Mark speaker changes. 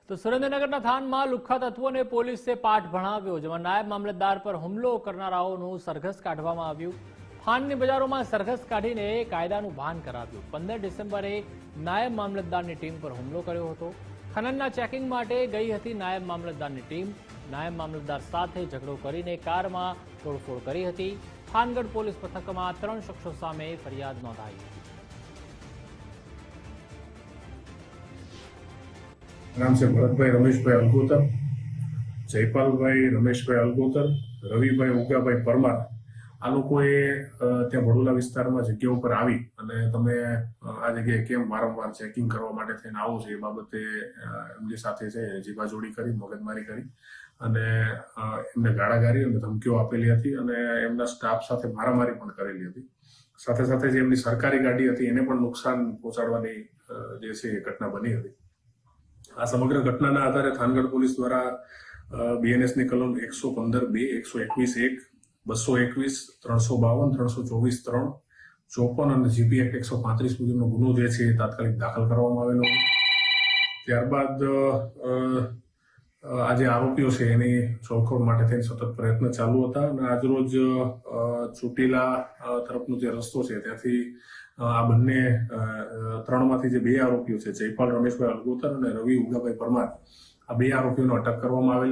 Speaker 1: તો સુરેન્દ્રનગરના થાનમાં લુખ્ખા તત્વોને પોલીસે પાઠ ભણાવ્યો, જેમાં નાયબ મામલતદાર પર હુમલો કરનારાઓનું સરઘસ કાઢવામાં આવ્યું। થાનની બજારોમાં સરઘસ કાઢીને કાયદાનું ભાન કરાવ્યું। 15 ડિસેમ્બરે નાયબ મામલતદારની ટીમ પર હુમલો કર્યો હતો। ખનનના ચેકિંગ માટે ગઈ હતી નાયબ મામલતદારની ટીમ। નાયબ મામલતદાર સાથે ઝઘડો કરીને કારમાં તોડફોડ કરી હતી। થાનગઢ પોલીસ મથકમાં 3 શખ્સો સામે ફરિયાદ નોંધાઈ હતી।
Speaker 2: नाम से भरत भाई रमेश भाई अलगोतर, जयपाल भाई रमेश भाई अलगोतर, रवि भाई उगा भाई परमार आ लोकोए त्या बड़ोला विस्तारमां जग्या उपर आवी अने तमे आ जग्याए केम वारंवार चेकिंग करवा माटे थईने आवो छो ए बाबते एमनी साथे छे जीवाजोड़ी करी, मगजमारी करी अने एमने गाळागारी अने धमकीओ आपेली हती अने एमना स्टाफ साथे मारामारी पण करेली हती। साथे साथे जे एमनी सरकारी गाड़ी हती एने पण नुकसान पहोंचाडवानी जे छे ए घटना बनी हती। आ समग्र घटनाना आधारे थानगढ़ पोलीस द्वारा बीएनएस ની કલમ 115(2), 121(1), 221, 352, 324(3), 54 અને જીપી એક્ટ 135 મુજબનો ગુનો જે છે એ તાત્કાલિક દાખલ કરવામાં આવેલો છે। ત્યારબાદ આ જે આરોપીઓ છે એની શોધખોળ માટે થઈને સતત પ્રયત્ન ચાલુ હતા અને આજરોજ ચોટીલા તરફનો જે રસ્તો છે ત્યાંથી આ બંને 3માંથી જે 2 આરોપીઓ છે જયપાલ રમેશભાઈ અલગોતર અને રવિ ઉગાભાઈ પરમાર, આ 2 આરોપીઓને અટક કરવામાં આવેલા।